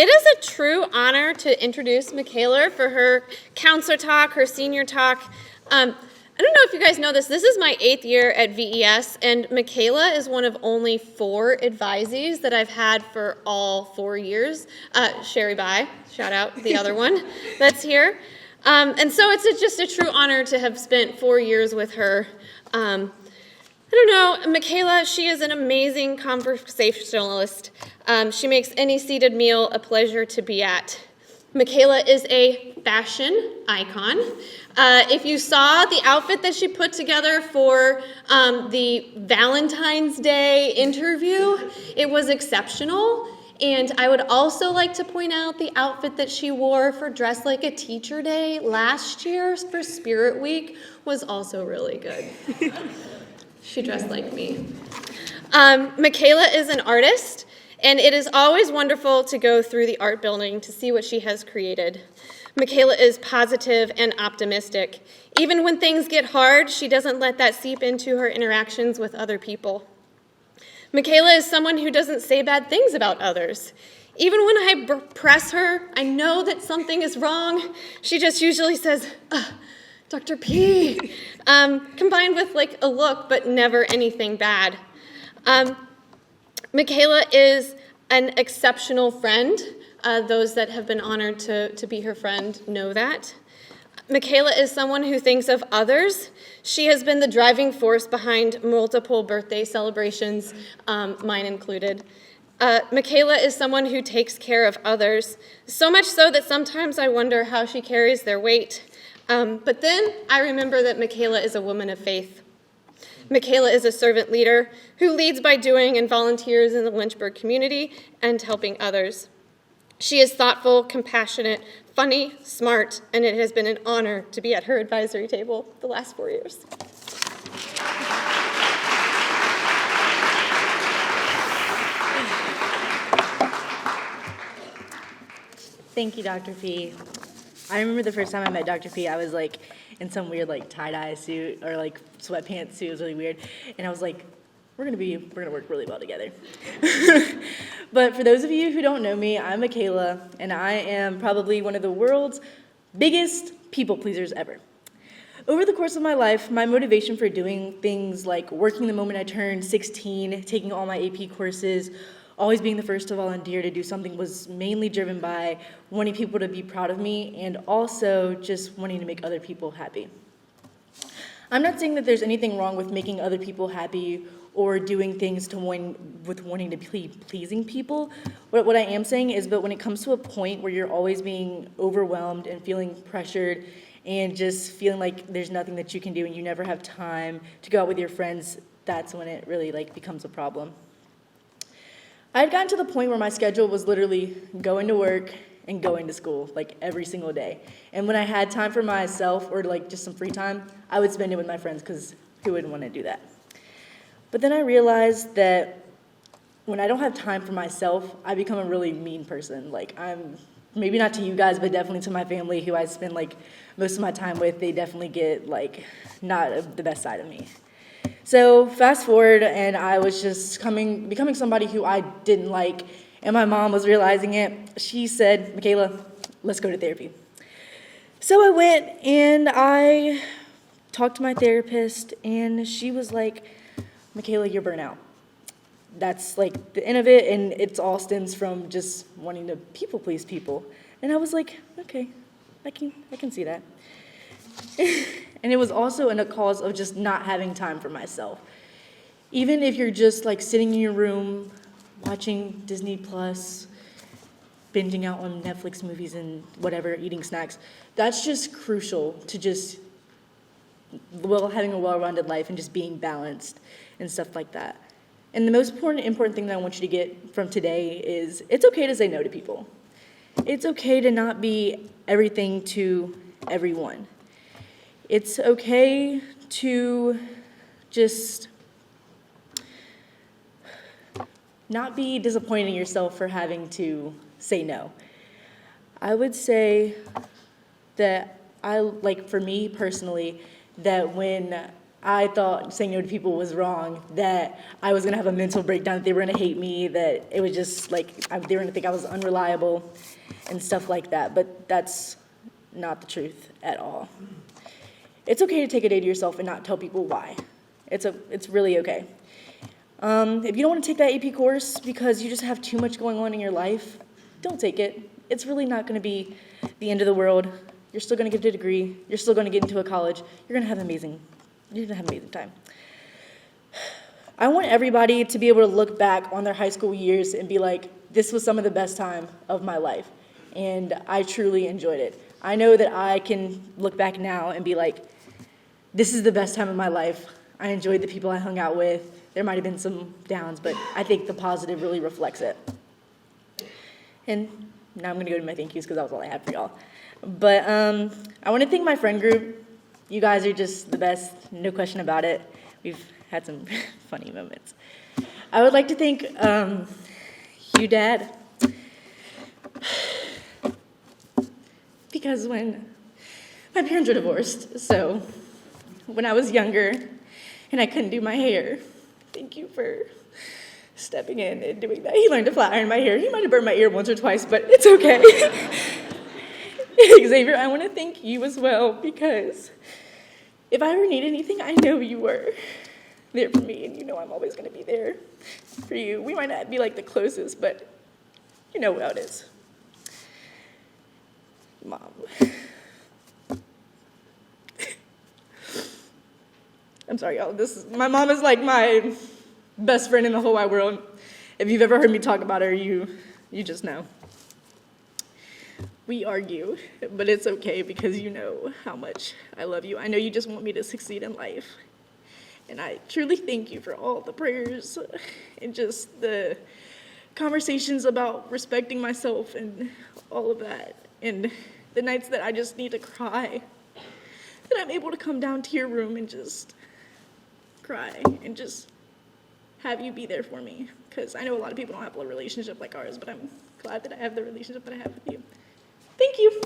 It is a true honor to introduce Mykala for her counselor talk, her senior talk. I don't know if you guys know this. This is my 8th year at VES, and Mykala is one of only 4 advisees that I've had for all 4 years. Sherry Bai, shout out the other one that's here. And so it's just a true honor to have spent 4 years with her. I don't know, Mykala, she is an amazing conversationalist. She makes any seated meal a pleasure to be at. Mykala is a fashion icon. If you saw the outfit that she put together for the Valentine's Day interview, it was exceptional. And I would also like to point out the outfit that she wore for Dress Like a Teacher Day last year for Spirit Week was also really good. She dressed like me. Mykala is an artist, and it is always wonderful to go through the art building to see what she has created. Mykala is positive and optimistic. Even when things get hard, she doesn't let that seep into her interactions with other people. Mykala is someone who doesn't say bad things about others. Even when I press her, I know that something is wrong. She just usually says, Dr. P, combined with like a look, but never anything bad. Mykala is an exceptional friend. Those that have been honored to be her friend know that. Mykala is someone who thinks of others. She has been the driving force behind multiple birthday celebrations, mine included. Mykala is someone who takes care of others, so much so that sometimes I wonder how she carries their weight. But then I remember that Mykala is a woman of faith. Mykala is a servant leader who leads by doing and volunteers in the Lynchburg community and helping others. She is thoughtful, compassionate, funny, smart, and it has been an honor to be at her advisory table the last 4 years. Thank you, Dr. P. I remember the first time I met Dr. P, I was like in some weird like tie-dye suit or like sweatpants suit. It was really weird. And I was like, we're gonna work really well together. But for those of you who don't know me, I'm Mykala, and I am probably one of the world's biggest people pleasers ever. Over the course of my life, my motivation for doing things like working the moment I turned 16, taking all my AP courses, always being the first to volunteer to do something was mainly driven by wanting people to be proud of me and also just wanting to make other people happy. I'm not saying that there's anything wrong with making other people happy or doing things with wanting to pleasing people. What I am saying is that when it comes to a point where you're always being overwhelmed and feeling pressured and just feeling like there's nothing that you can do and you never have time to go out with your friends, that's when it really becomes a problem. I had gotten to the point where my schedule was literally going to work and going to school, every single day. And when I had time for myself or just some free time, I would spend it with my friends because who wouldn't want to do that? But then I realized that when I don't have time for myself, I become a really mean person. I'm, maybe not to you guys, but definitely to my family who I spend most of my time with, they definitely get not the best side of me. So fast forward, and I was just becoming somebody who I didn't like, and my mom was realizing it. She said, Mykala, let's go to therapy. So I went, and I talked to my therapist, and she was like, Mykala, you're burnt out. That's the end of it, and it all stems from just wanting to people please people. And I was like, okay, I can see that. And it was also a cause of just not having time for myself. Even if you're just sitting in your room, watching Disney Plus, binging out on Netflix movies and whatever, eating snacks, that's just crucial to just having a well-rounded life and just being balanced and stuff like that. And the most important thing that I want you to get from today is it's okay to say no to people. It's okay to not be everything to everyone. It's okay to just not be disappointed in yourself for having to say no. I would say that for me personally, that when I thought saying no to people was wrong, that I was going to have a mental breakdown, that they were going to hate me, that it was just like they were going to think I was unreliable and stuff like that. But that's not the truth at all. It's okay to take a day to yourself and not tell people why. It's really okay. If you don't want to take that AP course because you just have too much going on in your life, don't take it. It's really not going to be the end of the world. You're still going to get a degree. You're still going to get into a college. You're going to have an amazing time. I want everybody to be able to look back on their high school years and be like, this was some of the best time of my life, and I truly enjoyed it. I know that I can look back now and be like, this is the best time of my life. I enjoyed the people I hung out with. There might have been some downs, but I think the positive really reflects it. And now I'm going to go to my thank yous because that was all I had for y'all. But I want to thank my friend group. You guys are just the best, no question about it. We've had some funny moments. I would like to thank you, Dad, because when my parents were divorced, so when I was younger and I couldn't do my hair, thank you for stepping in and doing that. He learned to flat iron my hair. He might have burned my ear once or twice, but it's okay. Xavier, I want to thank you as well, because if I ever need anything, I know you were there for me, and you know I'm always going to be there for you. We might not be like the closest, but you know how it is. Mom. I'm sorry, y'all. My mom is like my best friend in the whole wide world. If you've ever heard me talk about her, you just know. We argue, but it's okay because you know how much I love you. I know you just want me to succeed in life. And I truly thank you for all the prayers and just the conversations about respecting myself and all of that. And the nights that I just need to cry, that I'm able to come down to your room and just cry and just have you be there for me. Because I know a lot of people don't have a relationship like ours, but I'm glad that I have the relationship that I have with you. Thank you.